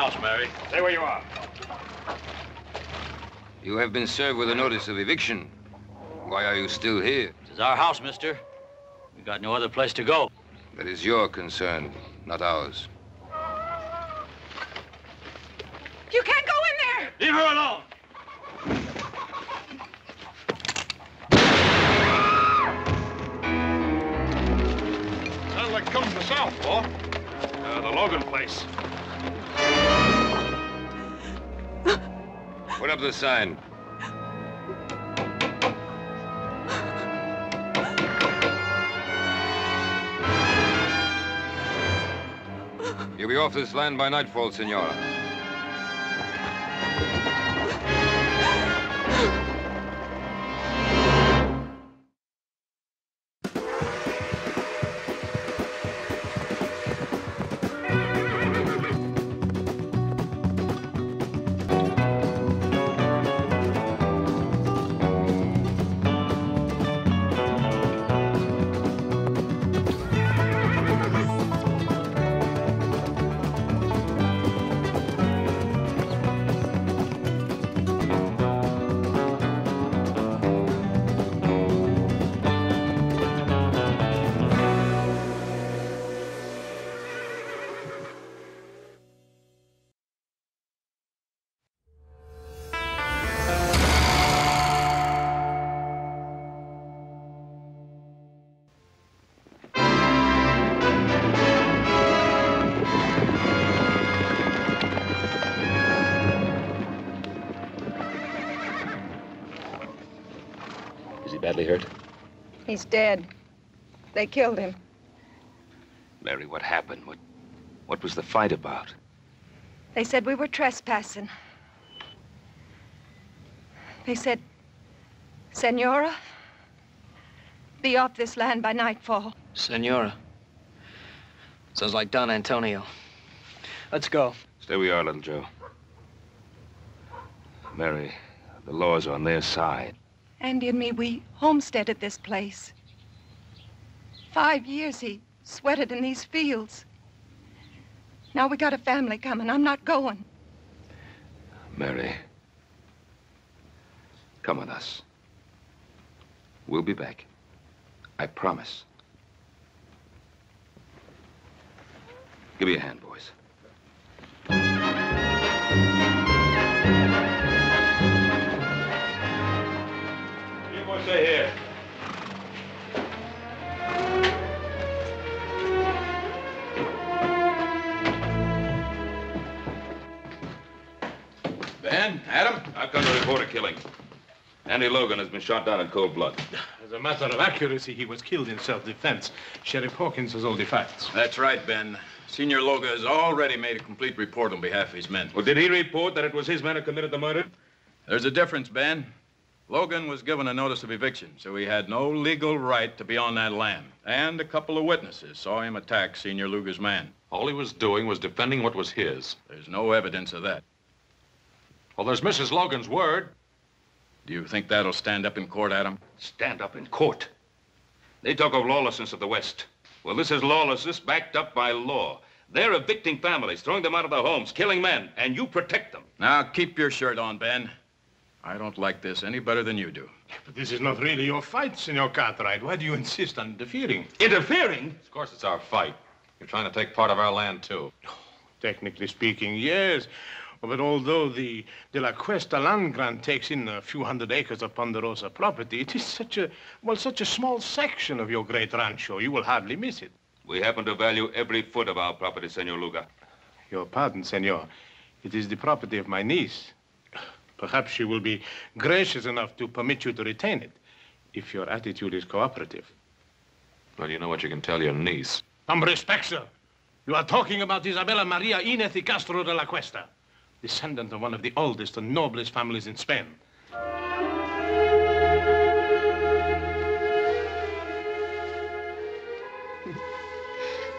house, Mary. Stay where you are. You have been served with a notice of eviction. Why are you still here? This is our house, mister. We got no other place to go. That is your concern, not ours. You can't go in there! Leave her alone! Sounds like coming from the south, Paul. The Logan place. Put up the sign. You'll be off this land by nightfall, Senora. Badly hurt? He's dead. They killed him. Mary, what happened? What was the fight about? They said we were trespassing. They said, Senora, be off this land by nightfall. Senora. Sounds like Don Antonio. Let's go. Stay where you are, little Joe. Mary, the law's on their side. Andy and me, we homesteaded this place. 5 years he sweated in these fields. Now we got a family coming. I'm not going. Mary, come with us. We'll be back. I promise. Give me a hand, boys. Stay here. Ben, Adam, I've come to report a killing. Andy Logan has been shot down in cold blood. As a matter of accuracy, he was killed in self-defense. Sheriff Hawkins has all the facts. That's right, Ben. Senior Logan has already made a complete report on behalf of his men. Well, did he report that it was his men who committed the murder? There's a difference, Ben. Logan was given a notice of eviction, so he had no legal right to be on that land. And a couple of witnesses saw him attack Senior Luger's man. All he was doing was defending what was his. There's no evidence of that. Well, there's Mrs. Logan's word. Do you think that'll stand up in court, Adam? Stand up in court. They talk of lawlessness of the West. Well, this is lawlessness backed up by law. They're evicting families, throwing them out of their homes, killing men, and you protect them. Now, keep your shirt on, Ben. I don't like this any better than you do. But this is not really your fight, Senor Cartwright. Why do you insist on interfering? Interfering? Of course, it's our fight. You're trying to take part of our land, too. Technically speaking, yes. But although the De La Cuesta land grant takes in a few hundred acres of Ponderosa property, it is such a small section of your great rancho, you will hardly miss it. We happen to value every foot of our property, Senor Luga. Your pardon, senor. It is the property of my niece. Perhaps she will be gracious enough to permit you to retain it, if your attitude is cooperative. Well, you know what you can tell your niece. Some respect, sir. You are talking about Isabella Maria Inez y Castro de la Cuesta, descendant of one of the oldest and noblest families in Spain.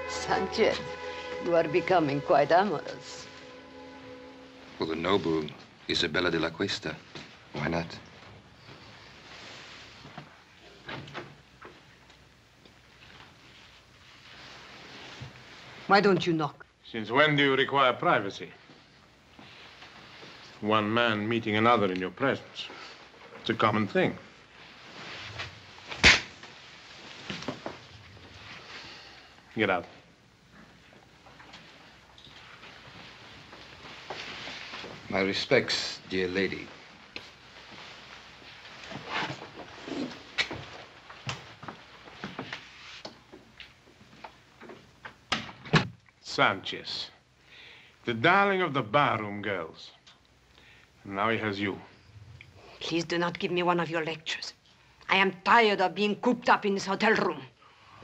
Sanchez, you are becoming quite amorous. For the noble Isabella de la Cuesta. Why not? Why don't you knock? Since when do you require privacy? One man meeting another in your presence. It's a common thing. Get out. My respects, dear lady. Sanchez, the darling of the barroom girls. And now he has you. Please do not give me one of your lectures. I am tired of being cooped up in this hotel room.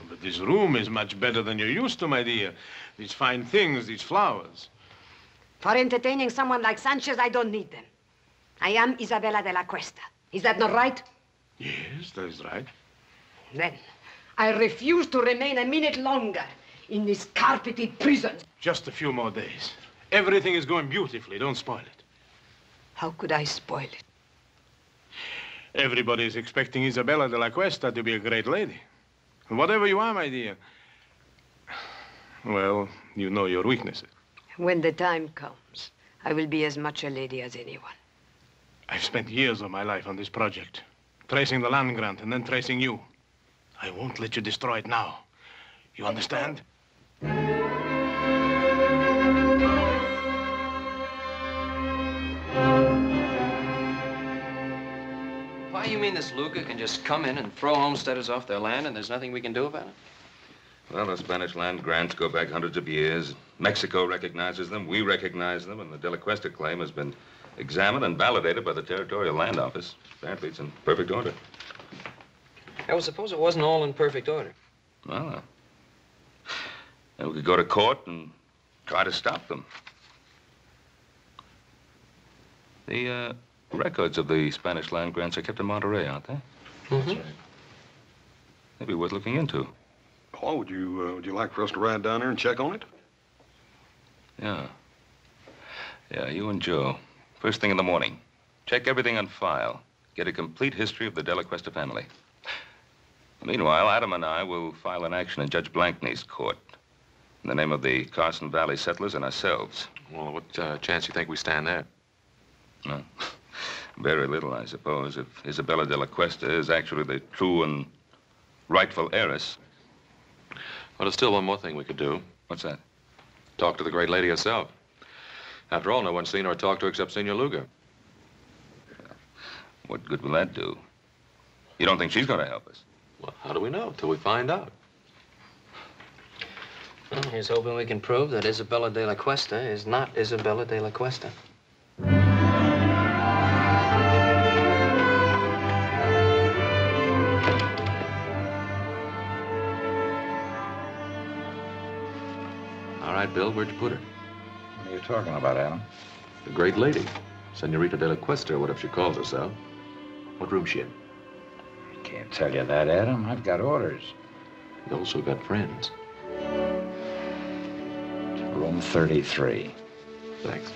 But this room is much better than you're used to, my dear. These fine things, these flowers. For entertaining someone like Sanchez, I don't need them. I am Isabella de la Cuesta. Is that not right? Yes, that is right. Then, I refuse to remain a minute longer in this carpeted prison. Just a few more days. Everything is going beautifully. Don't spoil it. How could I spoil it? Everybody is expecting Isabella de la Cuesta to be a great lady. And whatever you are, my dear, well, you know your weaknesses. When the time comes, I will be as much a lady as anyone. I've spent years of my life on this project, tracing the land grant and then tracing you. I won't let you destroy it now. You understand? Why, you mean this Luca can just come in and throw homesteaders off their land and there's nothing we can do about it? Well, the Spanish land grants go back hundreds of years. Mexico recognizes them, we recognize them, and the De La Cuesta claim has been examined and validated by the Territorial Land Office. Apparently, it's in perfect order. I would suppose it wasn't all in perfect order. Well, then we could go to court and try to stop them. The records of the Spanish land grants are kept in Monterey, aren't they? Mm-hmm. That's right. They'd be worth looking into. Oh, would you like for us to ride down there and check on it? Yeah. Yeah, you and Joe. First thing in the morning. Check everything on file. Get a complete history of the De La Cuesta family. Meanwhile, Adam and I will file an action in Judge Blankney's court in the name of the Carson Valley settlers and ourselves. Well, what chance do you think we stand there? No. Very little, I suppose, if Isabella de la Cuesta is actually the true and rightful heiress. Well, there's still one more thing we could do. What's that? Talk to the great lady herself. After all, no one's seen her or talked to her except Senor Luga. What good will that do? You don't think she's going to help us? Well, how do we know till we find out? Well, here's hoping we can prove that Isabella de la Cuesta is not Isabella de la Cuesta. All right, Bill, where'd you put her? What are you talking about, Adam? The great lady. Senorita de la Cuesta, or whatever she calls herself. What room's she in? Can't tell you that, Adam. I've got orders. You also got friends. Room 33. Thanks.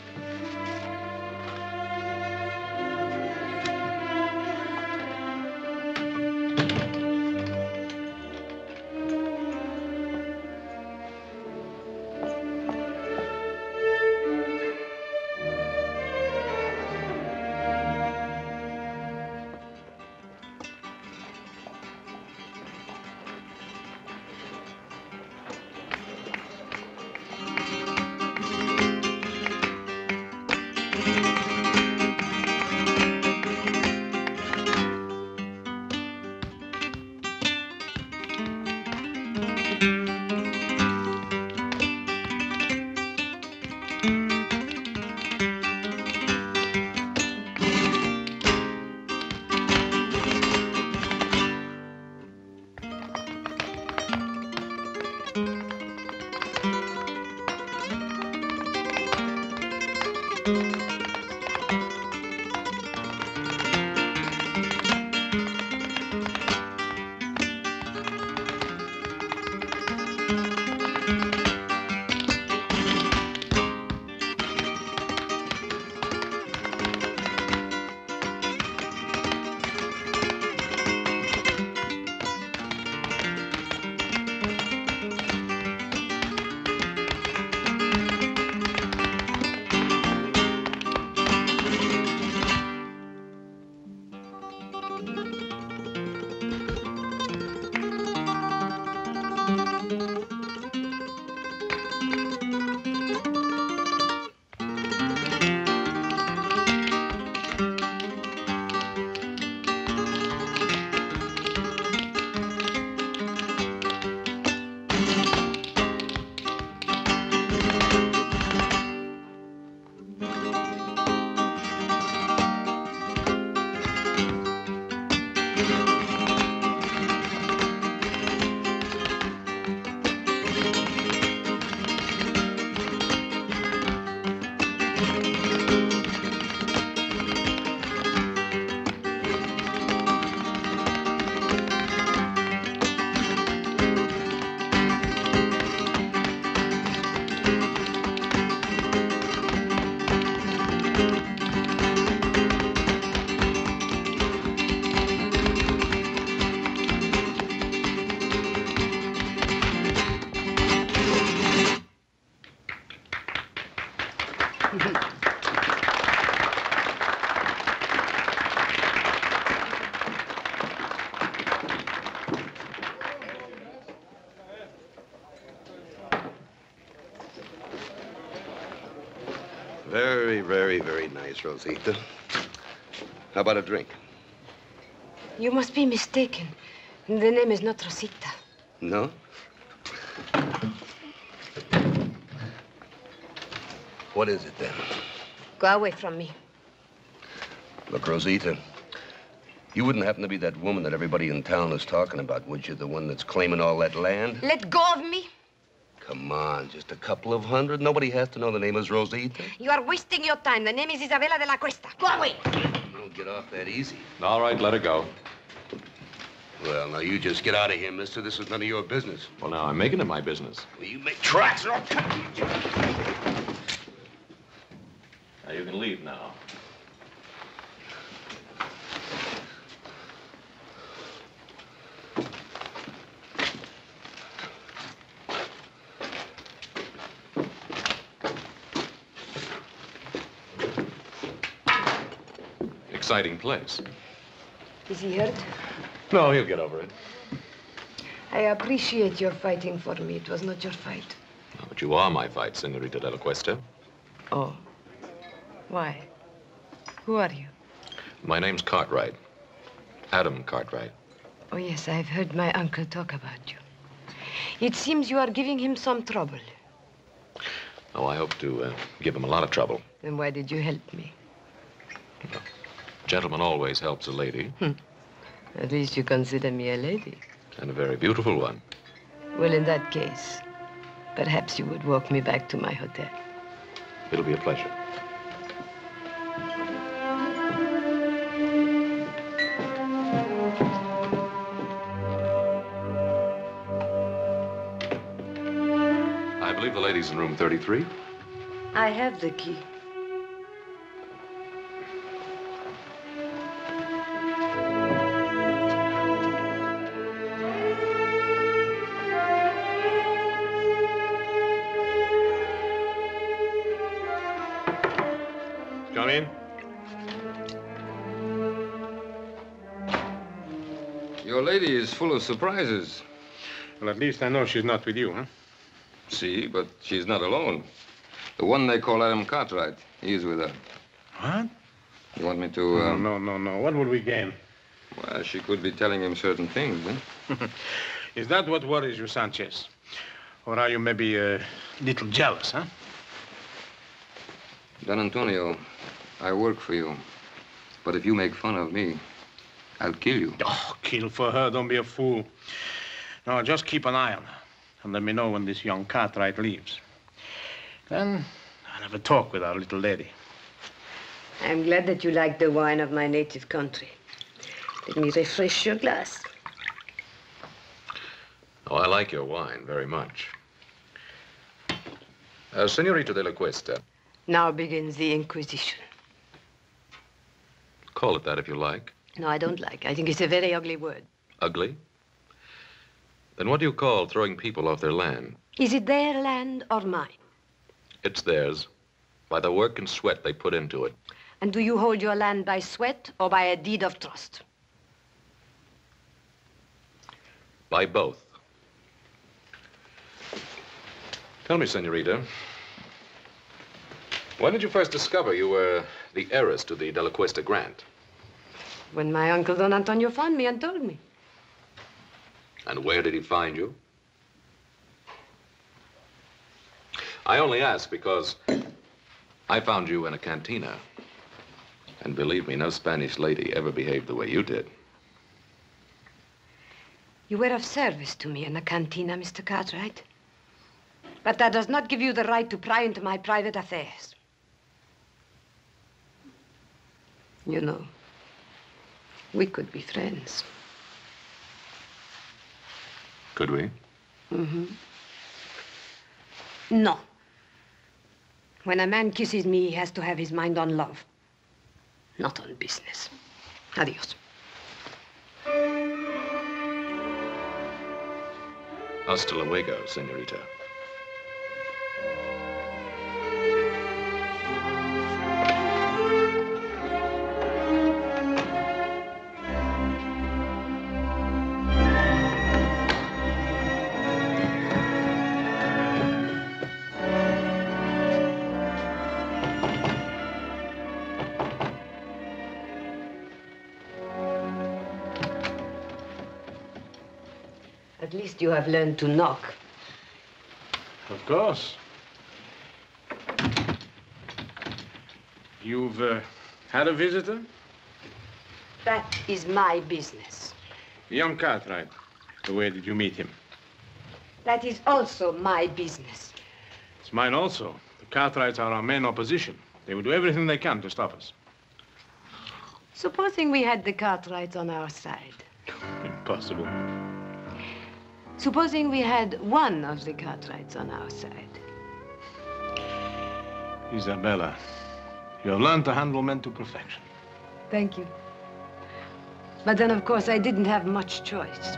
Very, very, very nice, Rosita. How about a drink? You must be mistaken. The name is not Rosita. No? What is it, then? Go away from me. Look, Rosita, you wouldn't happen to be that woman that everybody in town is talking about, would you? The one that's claiming all that land? Let go of me. Come on, just a couple of hundred. Nobody has to know the name is Rosita. You are wasting your time. The name is Isabella de la Cuesta. Go away. You don't get off that easy. All right, let her go. Well, now, you just get out of here, mister. This is none of your business. Well, now, I'm making it my business. Well, you make tracks or I'll cut you. Now, you can leave now. Exciting place. Is he hurt? No, he'll get over it. I appreciate your fighting for me. It was not your fight. Oh, but you are my fight, Senorita de la Cuesta. Oh. Why? Who are you? My name's Cartwright. Adam Cartwright. Oh, yes, I've heard my uncle talk about you. It seems you are giving him some trouble. Oh, I hope to give him a lot of trouble. Then why did you help me? A gentleman always helps a lady. At least you consider me a lady. And a very beautiful one. Well, in that case, perhaps you would walk me back to my hotel. It'll be a pleasure. I believe the lady's in room 33. I have the key. Come in. Your lady is full of surprises. Well, at least I know she's not with you, huh? See, but she's not alone. The one they call Adam Cartwright, he's with her. What? You want me to... No. What would we gain? Well, she could be telling him certain things, eh? Is that what worries you, Sanchez? Or are you maybe a little jealous, huh? Don Antonio, I work for you. But if you make fun of me, I'll kill you. Oh, kill for her. Don't be a fool. No, just keep an eye on her. And let me know when this young Cartwright leaves. Then I'll have a talk with our little lady. I'm glad that you like the wine of my native country. Let me refresh your glass. Oh, I like your wine very much. Senorita de la Cuesta. Now begins the Inquisition. Call it that if you like. No, I don't like. I think it's a very ugly word. Ugly? Then what do you call throwing people off their land? Is it their land or mine? It's theirs, by the work and sweat they put into it. And do you hold your land by sweat or by a deed of trust? By both. Tell me, Senorita, when did you first discover you were the heiress to the De La Cuesta grant? When my uncle Don Antonio found me and told me. And where did he find you? I only ask because I found you in a cantina. And believe me, no Spanish lady ever behaved the way you did. You were of service to me in the cantina, Mr. Cartwright. But that does not give you the right to pry into my private affairs. You know, we could be friends. Could we? Mm-hmm. No. When a man kisses me, he has to have his mind on love, not on business. Adios. Hasta luego, senorita. least you have learned to knock. Of course. You've had a visitor? That is my business. Young Cartwright. Where did you meet him? That is also my business. It's mine also. The Cartwrights are our main opposition. They will do everything they can to stop us. Supposing we had the Cartwrights on our side. Impossible. Supposing we had one of the Cartwrights on our side. Isabella, you have learned to handle men to perfection. Thank you. But then, of course, I didn't have much choice.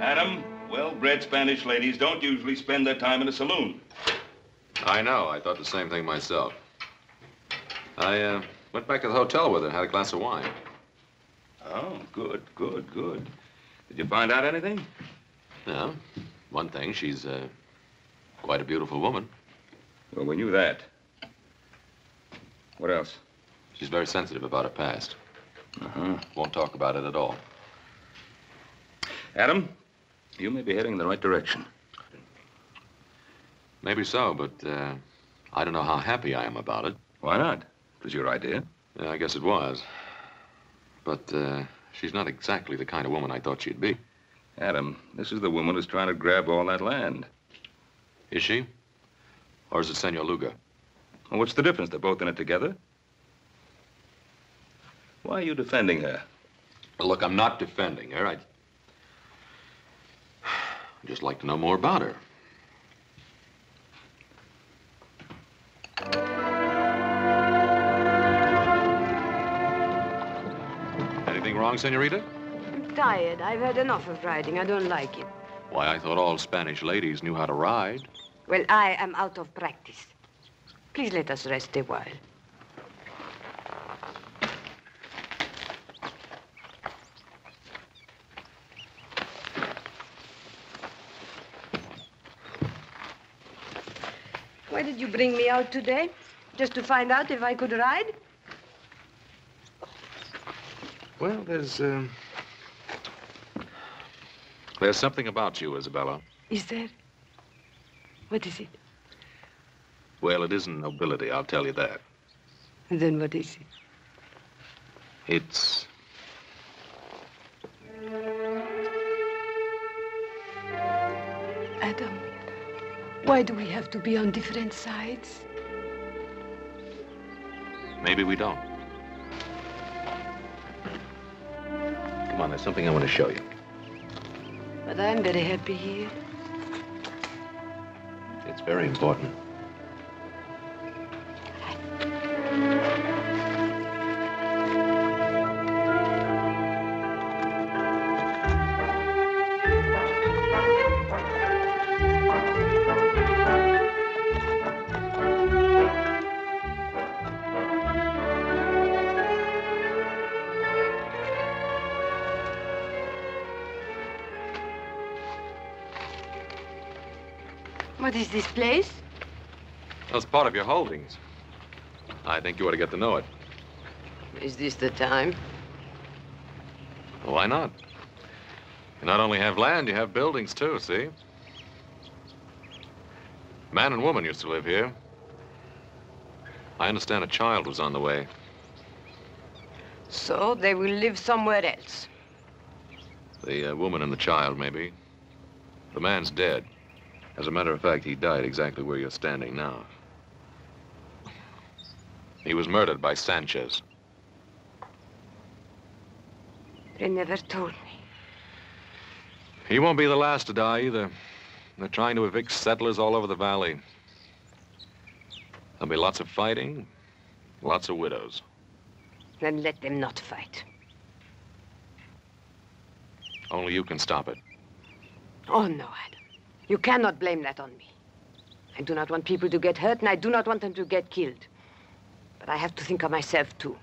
Adam, well-bred Spanish ladies don't usually spend their time in a saloon. I know. I thought the same thing myself. I went back to the hotel with her and had a glass of wine. Oh, good, good, good. Did you find out anything? Yeah. One thing, she's quite a beautiful woman. Well, we knew that. What else? She's very sensitive about her past. Won't talk about it at all. Adam, you may be heading in the right direction. Maybe so, but I don't know how happy I am about it. Why not? It was your idea. Yeah, I guess it was. But she's not exactly the kind of woman I thought she'd be. Adam, this is the woman who's trying to grab all that land. Is she? Or is it Senor Luga? Well, what's the difference? They're both in it together. Why are you defending her? Well, look, I'm not defending her. I'd just like to know more about her. Anything wrong, senorita? I'm tired. I've had enough of riding. I don't like it. Why, I thought all Spanish ladies knew how to ride. Well, I am out of practice. Please let us rest a while. Why did you bring me out today? Just to find out if I could ride? Well, there's something about you, Isabella. Is there? What is it? Well, it isn't nobility, I'll tell you that. And then what is it? It's... Adam, why do we have to be on different sides? Maybe we don't. Come on, there's something I want to show you. But I'm very happy here. It's very important. What is this place? That's part of your holdings. I think you ought to get to know it. Is this the time? Well, why not? You not only have land, you have buildings, too, see? Man and woman used to live here. I understand a child was on the way. So they will live somewhere else. The woman and the child, maybe. The man's dead. As a matter of fact, he died exactly where you're standing now. He was murdered by Sanchez. They never told me. He won't be the last to die, either. They're trying to evict settlers all over the valley. There'll be lots of fighting, lots of widows. Then let them not fight. Only you can stop it. Oh, no, Adam. You cannot blame that on me. I do not want people to get hurt, and I do not want them to get killed. But I have to think of myself, too.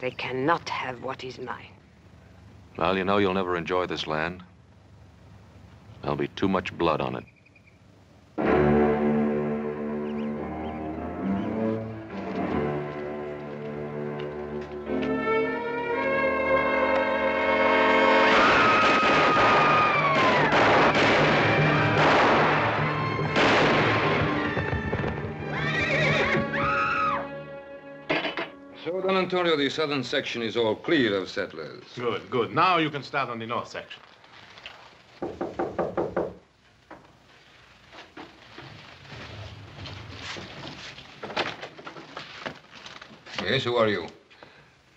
They cannot have what is mine. Well, you know you'll never enjoy this land. There'll be too much blood on it. So, Don Antonio, the southern section is all clear of settlers. Good, good. Now you can start on the north section. Yes, who are you?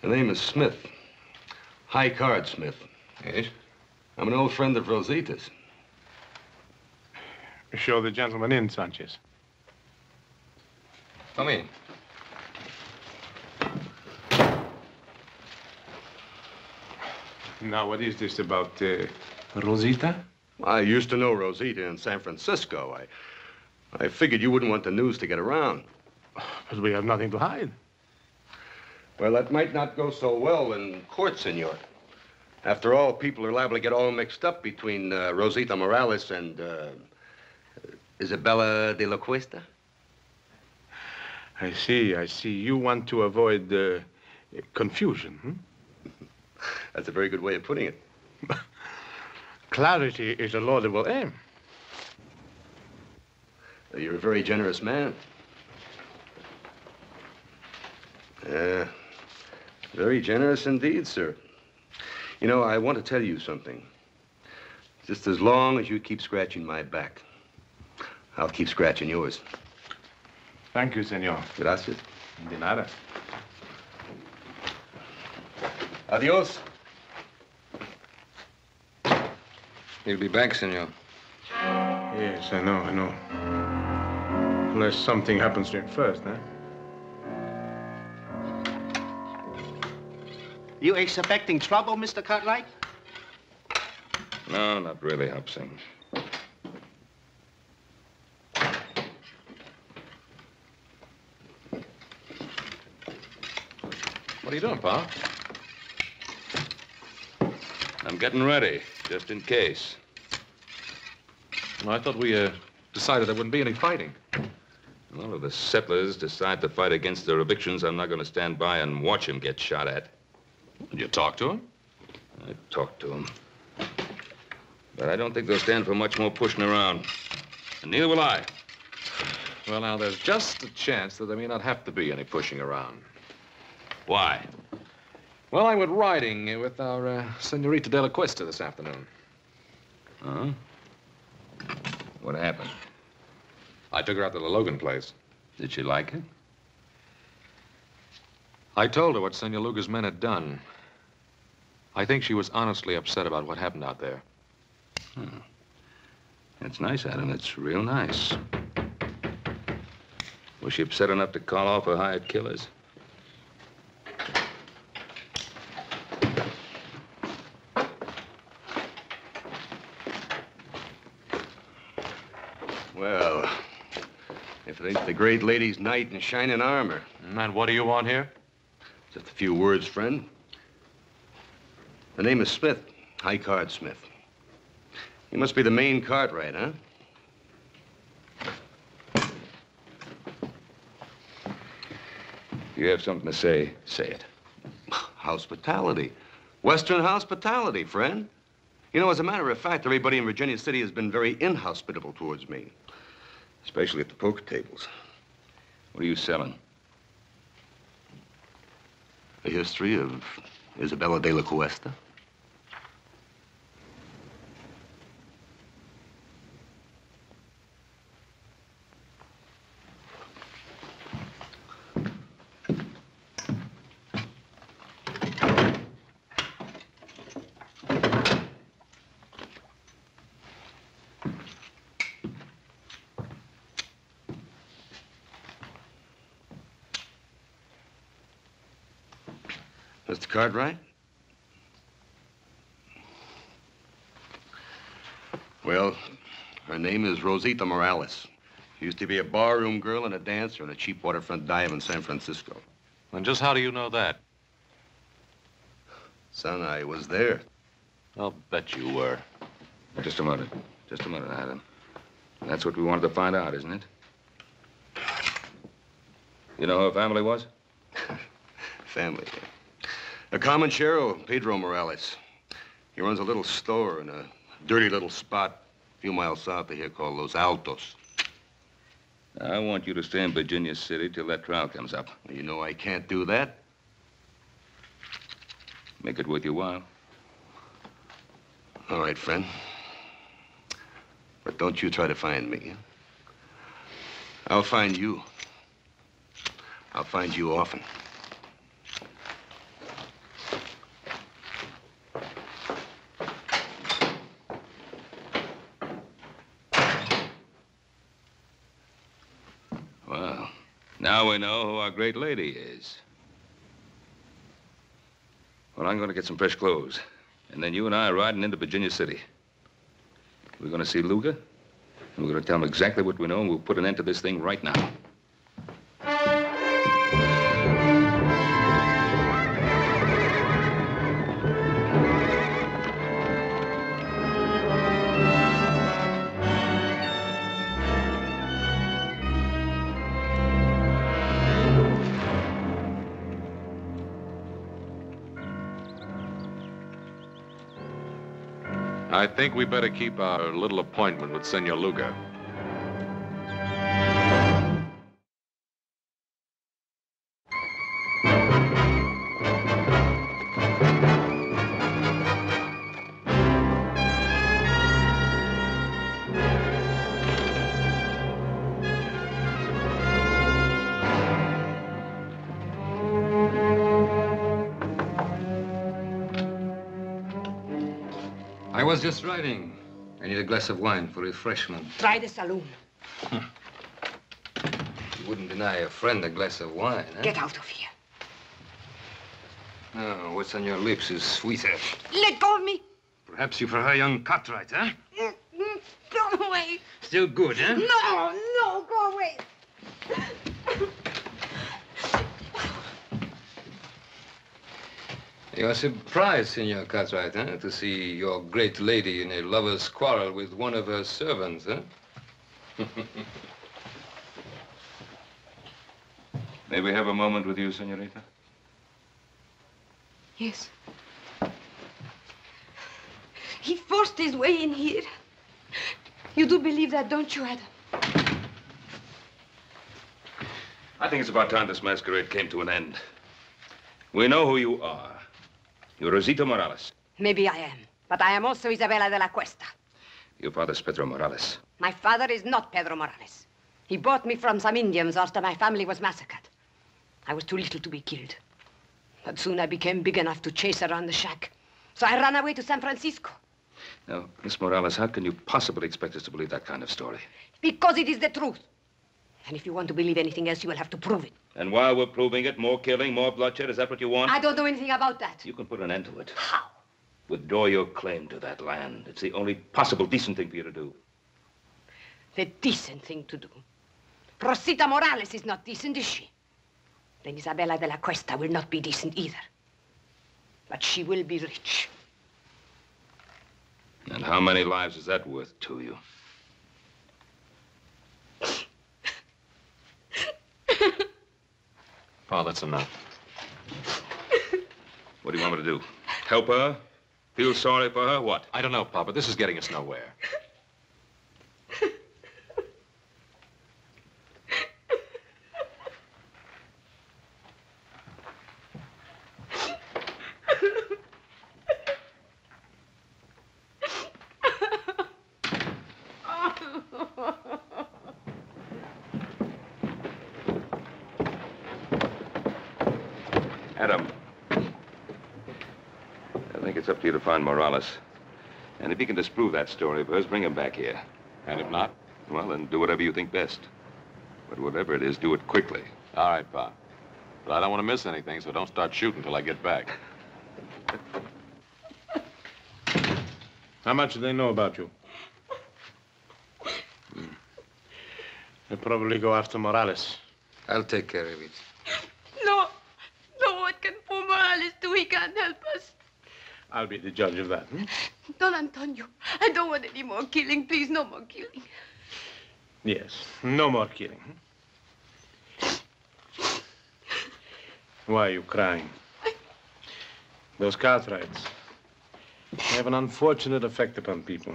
The name is Smith. High Card Smith. Yes? I'm an old friend of Rosita's. Show the gentleman in, Sanchez. Come in. Now, what is this about Rosita? I used to know Rosita in San Francisco. I figured you wouldn't want the news to get around. But we have nothing to hide. Well, that might not go so well in court, senor. After all, people are liable to get all mixed up between Rosita Morales and Isabella de la Cuesta. I see, I see. You want to avoid confusion, hmm? That's a very good way of putting it. Clarity is a laudable aim. You're a very generous man. Very generous indeed, sir. You know, I want to tell you something. Just as long as you keep scratching my back, I'll keep scratching yours. Thank you, senor. Gracias. De nada. Adios. He'll be back, senor. Yes, I know, I know. Unless something happens to him first, huh? You expecting trouble, Mr. Cartwright? No, not really, Hobson. What are you doing, Pa? I'm getting ready, just in case. Well, I thought we decided there wouldn't be any fighting. Well, if the settlers decide to fight against their evictions, I'm not going to stand by and watch them get shot at. Did you talk to him? I talked to them. But I don't think they'll stand for much more pushing around. And neither will I. Well, now, there's just a chance that there may not have to be any pushing around. Why? Well, I went riding with our Senorita de la Cuesta this afternoon. Huh? What happened? I took her out to the Logan place. Did she like it? I told her what Senor Luga's men had done. I think she was honestly upset about what happened out there. Hmm. That's nice, Adam. It's real nice. Was she upset enough to call off her hired killers? Well, if it ain't the great lady's knight in shining armor. And what do you want here? Just a few words, friend. The name is Smith, High Card Smith. You must be the main Cartwright, huh? If you have something to say, say it. Hospitality. Western hospitality, friend. You know, as a matter of fact, everybody in Virginia City has been very inhospitable towards me. Especially at the poker tables. What are you selling? The history of Isabella de la Cuesta. Mr. Cartwright? Well, her name is Rosita Morales. She used to be a barroom girl and a dancer in a cheap waterfront dive in San Francisco. And just how do you know that? Son, I was there. I'll bet you were. Just a minute. Just a minute, Adam. That's what we wanted to find out, isn't it? You know who her family was? Family. A comanchero, Pedro Morales. He runs a little store in a dirty little spot a few miles south of here called Los Altos. I want you to stay in Virginia City till that trial comes up. You know I can't do that. Make it worth your while. All right, friend. But don't you try to find me. I'll find you. I'll find you often. Well, now we know who our great lady is. Well, I'm going to get some fresh clothes. And then you and I are riding into Virginia City. We're going to see Luga, and we're going to tell him exactly what we know, and we'll put an end to this thing right now. I think we better keep our little appointment with Senor Luga. I was just riding. I need a glass of wine for refreshment. Try the saloon. You wouldn't deny a friend a glass of wine, huh? Get out of here. Oh, what's on your lips is sweeter. Let go of me. Perhaps you prefer young Cartwright, huh? Go away. Still good, huh? No, go away. You're surprised, Senor Cartwright, huh? To see your great lady in a lover's quarrel with one of her servants, huh? May we have a moment with you, senorita? Yes. He forced his way in here. You do believe that, don't you, Adam? I think it's about time this masquerade came to an end. We know who you are. You're Rosita Morales. Maybe I am, but I am also Isabella de la Cuesta. Your father's Pedro Morales. My father is not Pedro Morales. He bought me from some Indians after my family was massacred. I was too little to be killed. But soon I became big enough to chase around the shack. So I ran away to San Francisco. Now, Miss Morales, how can you possibly expect us to believe that kind of story? Because it is the truth. And if you want to believe anything else, you will have to prove it. And while we're proving it, more killing, more bloodshed, is that what you want? I don't know anything about that. You can put an end to it. How? Withdraw your claim to that land. It's the only possible decent thing for you to do. The decent thing to do. Rosita Morales is not decent, is she? Then Isabella de la Cuesta will not be decent either. But she will be rich. And how many lives is that worth to you? Pa, that's enough. What do you want me to do? Help her? Feel sorry for her? What? I don't know, Pa, but this is getting us nowhere. Adam, I think it's up to you to find Morales. And if you can disprove that story of hers, bring him back here. And if not? Well, then do whatever you think best. But whatever it is, do it quickly. All right, Pa. But I don't want to miss anything, so don't start shooting until I get back. How much do they know about you? They'll probably go after Morales. I'll take care of it. No, what can poor Morales do? He can't help us. I'll be the judge of that. Don Antonio, I don't want any more killing. Please, no more killing. Yes, no more killing. Why are you crying? Those Cartwrights, they have an unfortunate effect upon people.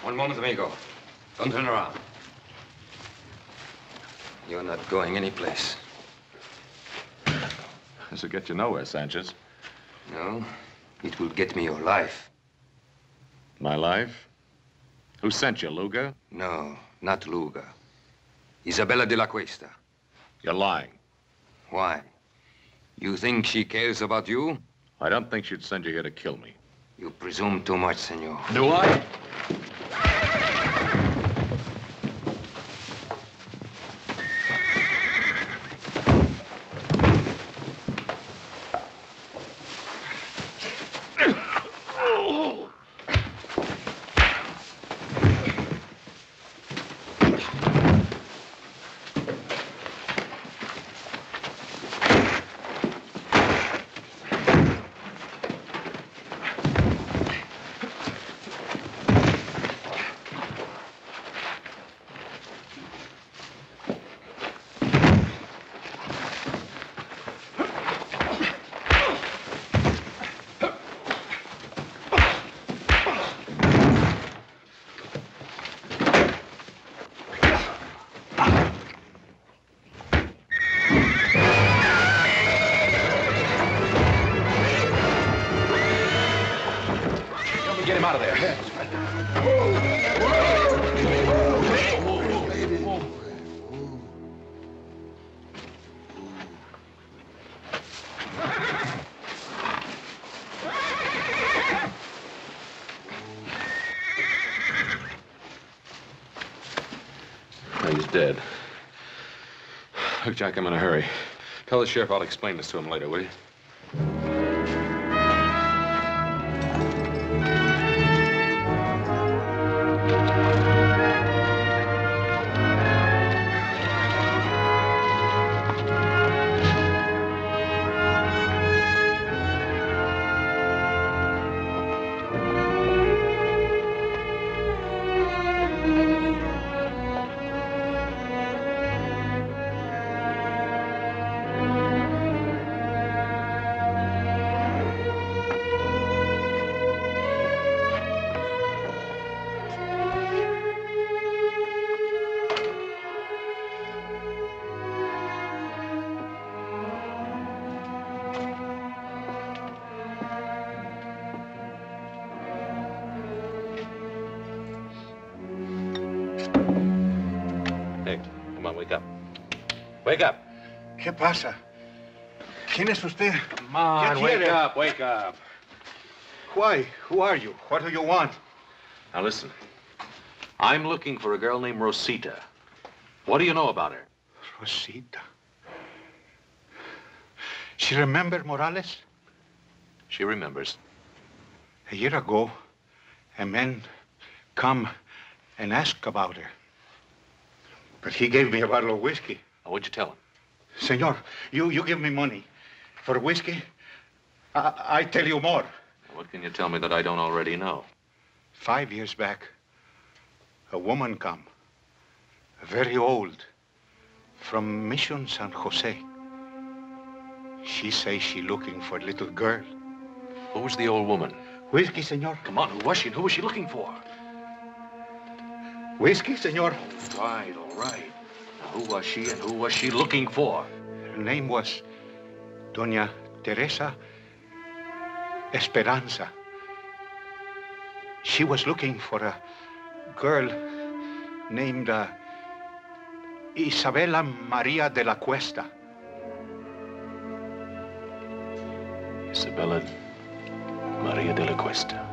One moment, amigo. Don't turn around. You're not going anyplace. This will get you nowhere, Sanchez. No, it will get me your life. My life? Who sent you, Luga? No, not Luga. Isabella de la Cuesta. You're lying. Why? You think she cares about you? I don't think she'd send you here to kill me. You presume too much, senor. Do I? He's dead. Look, Jack, I'm in a hurry. Tell the sheriff I'll explain this to him later, will you? Wake up. ¿Qué pasa? ¿Quién es usted? Come on, wake up, wake up. Why? Who are you? What do you want? Now listen. I'm looking for a girl named Rosita. What do you know about her? Rosita. She remember Morales? She remembers. A year ago, a man come and ask about her. But he gave me a bottle of whiskey. What'd you tell him? Senor, you give me money for whiskey. I tell you more. What can you tell me that I don't already know? 5 years back, a woman come, very old, from Mission San Jose. She say she looking for a little girl. Who was the old woman? Whiskey, senor. Come on, who was she and who was she looking for? Whiskey, senor. All right. Now, who was she and who was she looking for? Her name was Doña Teresa Esperanza. She was looking for a girl named Isabella Maria de la Cuesta. Isabella Maria de la Cuesta.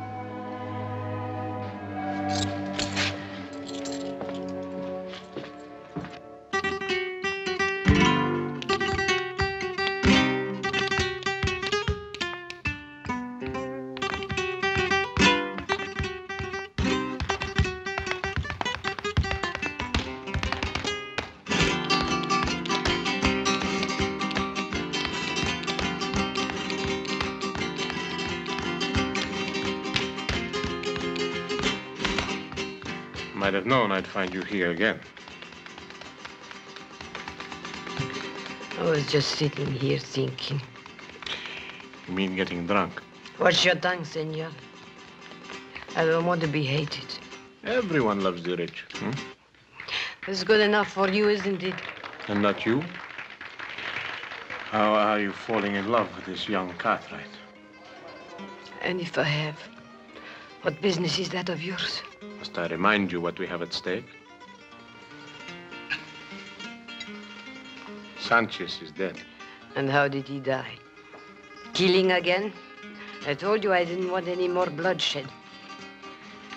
Might have known I'd find you here again. I was just sitting here thinking. You mean getting drunk? Watch your tongue, senor. I don't want to be hated. Everyone loves the rich. Hmm? It's good enough for you, isn't it? And not you? How are you falling in love with this young Cartwright? And if I have, what business is that of yours? Must I remind you what we have at stake? Sanchez is dead. And how did he die? Killing again? I told you I didn't want any more bloodshed.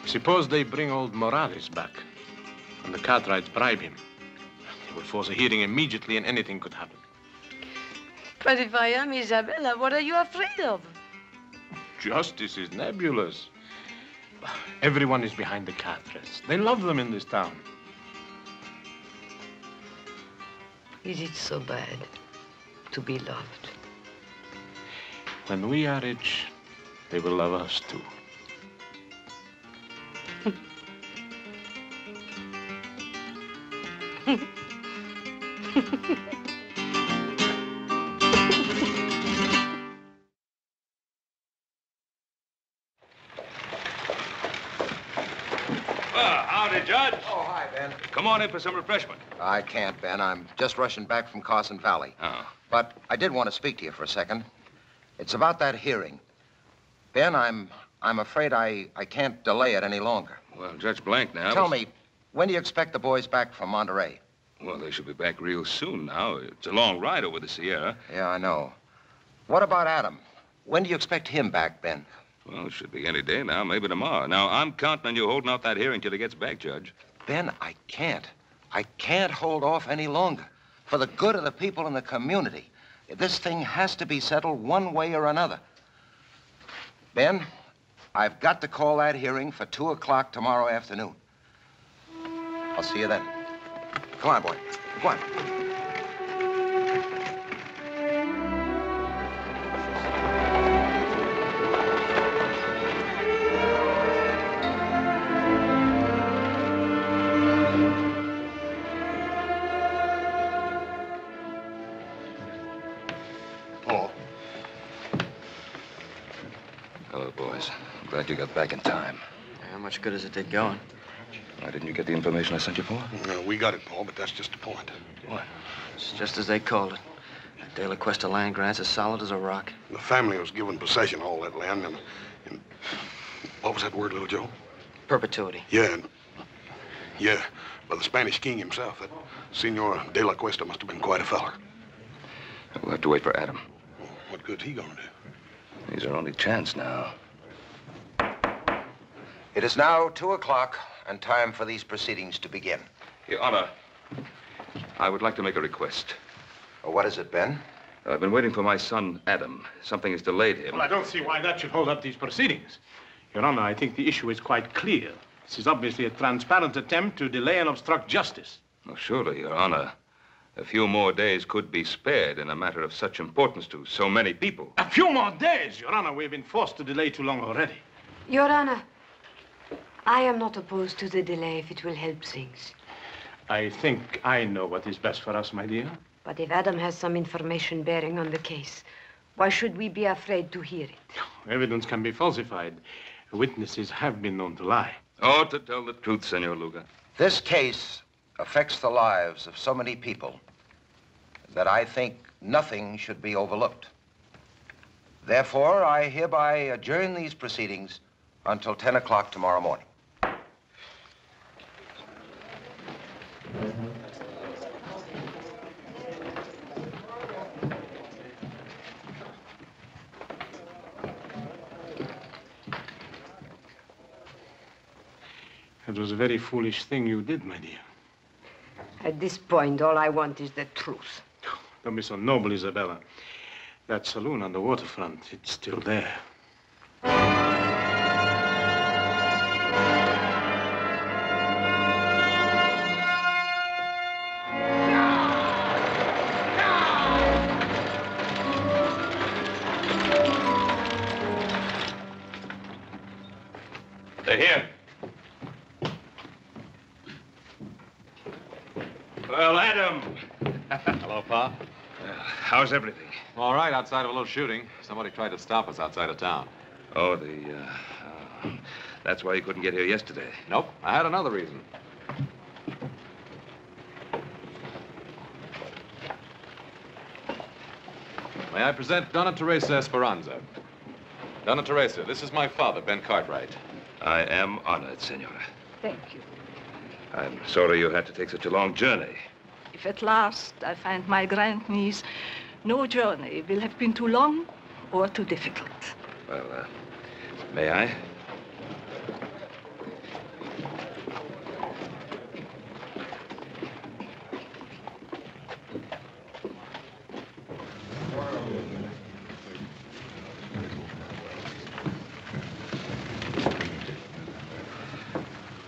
Suppose they bring old Morales back, and the Cartwrights bribe him. They will force a hearing immediately, and anything could happen. But if I am Isabella, what are you afraid of? Justice is nebulous. Everyone is behind the Cartwrights. They love them in this town. Is it so bad to be loved? When we are rich, they will love us too. Howdy, Judge. Oh, hi, Ben. Come on in for some refreshment. I can't, Ben. I'm just rushing back from Carson Valley. Oh. But I did want to speak to you for a second. It's about that hearing. Ben, I'm afraid I can't delay it any longer. Well, Judge Blank now. Tell me, when do you expect the boys back from Monterey? Well, they should be back real soon now. It's a long ride over the Sierra. Yeah, I know. What about Adam? When do you expect him back, Ben? Well, it should be any day now, maybe tomorrow. Now, I'm counting on you holding out that hearing till he gets back, Judge. Ben, I can't. I can't hold off any longer. For the good of the people in the community, this thing has to be settled one way or another. Ben, I've got to call that hearing for 2 o'clock tomorrow afternoon. I'll see you then. Come on, boy. Come on. Hello, boys. I'm glad you got back in time. How much good does it did going? Why didn't you get the information I sent you for? No, we got it, Paul, but that's just the point. What? It's just as they called it. That De La Cuesta land grant's as solid as a rock. The family was given possession of all that land, and what was that word, little Joe? Perpetuity. Yeah, yeah, by the Spanish king himself. That Senor De La Cuesta must have been quite a feller. We'll have to wait for Adam. What good's he gonna do? He's our only chance now. It is now 2 o'clock and time for these proceedings to begin. Your Honor, I would like to make a request. What is it, Ben? I've been waiting for my son, Adam. Something has delayed him. Well, I don't see why that should hold up these proceedings. Your Honor, I think the issue is quite clear. This is obviously a transparent attempt to delay and obstruct justice. Oh, surely, Your Honor. A few more days could be spared in a matter of such importance to so many people. A few more days, Your Honor. We've been forced to delay too long already. Your Honor, I am not opposed to the delay if it will help things. I think I know what is best for us, my dear. But if Adam has some information bearing on the case, why should we be afraid to hear it? Evidence can be falsified. Witnesses have been known to lie. Oh, to tell the truth, Senor Luga. This case affects the lives of so many people that I think nothing should be overlooked. Therefore, I hereby adjourn these proceedings until 10 o'clock tomorrow morning. It was a very foolish thing you did, my dear. At this point, all I want is the truth. Don't be so noble, Isabella. That saloon on the waterfront, it's still there. They're here. Well, Adam. Hello, Pa. How's everything? All right, outside of a little shooting. Somebody tried to stop us outside of town. Oh, That's why you couldn't get here yesterday. Nope, I had another reason. May I present Donna Teresa Esperanza? Donna Teresa, this is my father, Ben Cartwright. I am honored, Senora. Thank you. I'm sorry you had to take such a long journey. If at last I find my grandniece, no journey will have been too long or too difficult. Well, may I?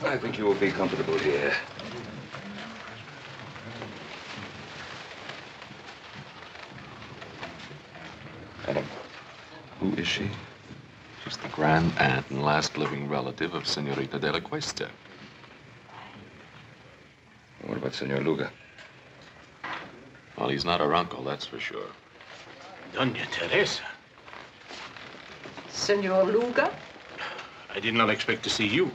I think you will be comfortable here. Adam, who is she? She's the grand aunt and last living relative of Senorita de la Cuesta. What about Senor Luga? Well, he's not her uncle, that's for sure. Doña Teresa. Senor Luga? I did not expect to see you.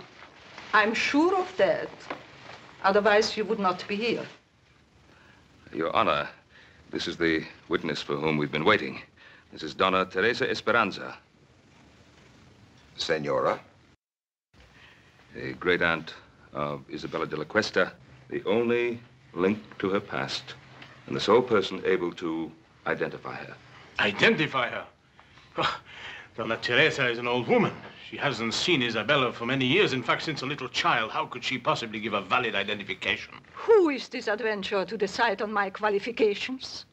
I'm sure of that. Otherwise, you would not be here. Your Honor, this is the witness for whom we've been waiting. This is Donna Teresa Esperanza. Senora? A great-aunt of Isabella de la Cuesta, the only link to her past, and the sole person able to identify her. Identify her? Oh, Donna Teresa is an old woman. She hasn't seen Isabella for many years. In fact, since a little child. How could she possibly give a valid identification? Who is this adventurer to decide on my qualifications?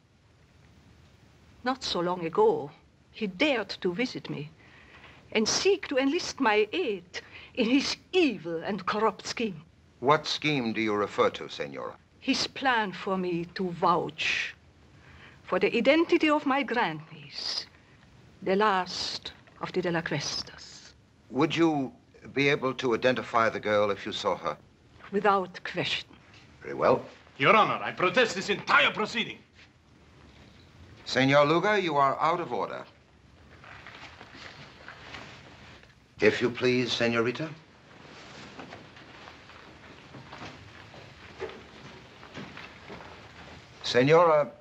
Not so long ago, he dared to visit me and seek to enlist my aid in his evil and corrupt scheme. What scheme do you refer to, Senora? His plan for me to vouch for the identity of my grandniece, the last of the De La Cuestas. Would you be able to identify the girl if you saw her? Without question. Very well. Your Honor, I protest this entire proceeding. Senor Luga, you are out of order. If you please, Senorita. Senora,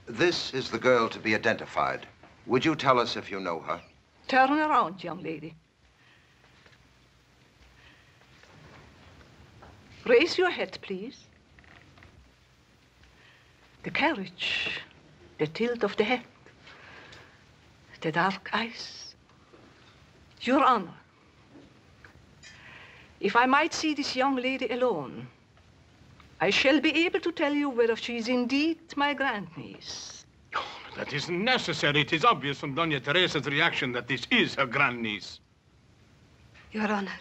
this is the girl to be identified. Would you tell us if you know her? Turn around, young lady. Raise your head, please. The carriage, the tilt of the head, the dark eyes. Your Honor, if I might see this young lady alone, I shall be able to tell you whether she is indeed my grandniece. Oh, that isn't necessary. It is obvious from Doña Teresa's reaction that this is her grandniece. Your Honor,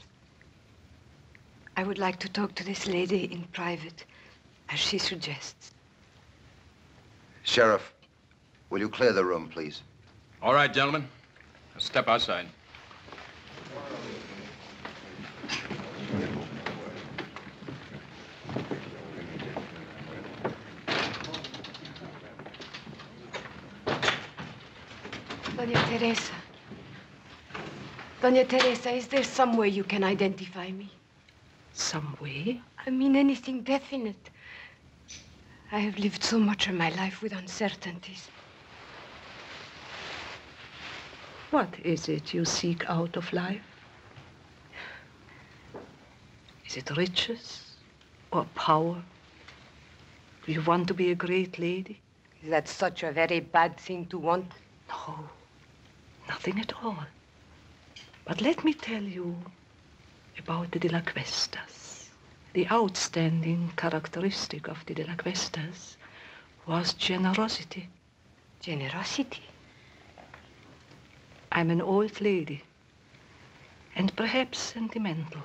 I would like to talk to this lady in private, as she suggests. Sheriff, will you clear the room, please? All right, gentlemen. Step outside. Doña Teresa. Doña Teresa, is there some way you can identify me? Some way? I mean anything definite. I have lived so much of my life with uncertainties. What is it you seek out of life? Is it riches or power? Do you want to be a great lady? Is that such a very bad thing to want? No, nothing at all. But let me tell you about the De La Cuestas. The outstanding characteristic of the De La Cuestas was generosity. Generosity? I'm an old lady, and perhaps sentimental.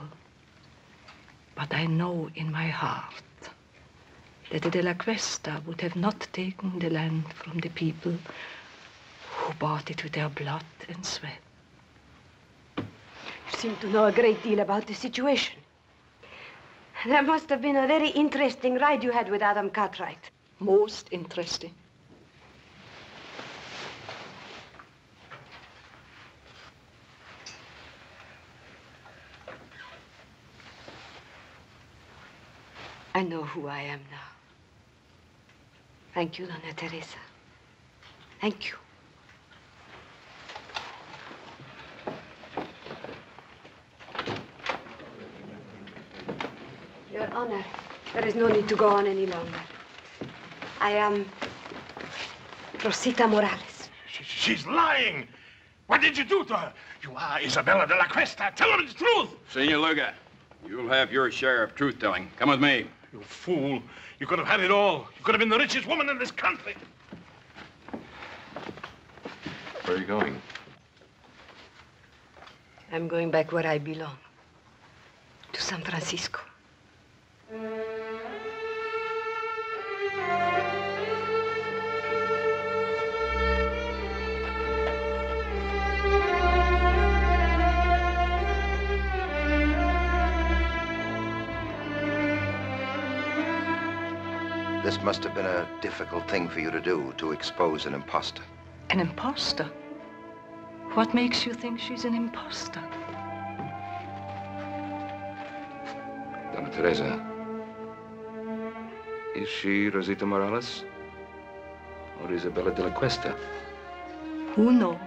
But I know in my heart that the De La Cuesta would have not taken the land from the people who bought it with their blood and sweat. You seem to know a great deal about the situation. That must have been a very interesting ride you had with Adam Cartwright. Most interesting. I know who I am now. Thank you, Dona Teresa. Thank you. Your Honor, there is no need to go on any longer. I am Rosita Morales. She's lying. What did you do to her? You are Isabella de la Cuesta. Tell her the truth. Senor Luga, you'll have your share of truth-telling. Come with me. You fool. You could have had it all. You could have been the richest woman in this country. Where are you going? I'm going back where I belong. To San Francisco. This must have been a difficult thing for you to do, to expose an imposter. An imposter? What makes you think she's an imposter? Donna Teresa, is she Rosita Morales or Isabella de la Cuesta? Who knows?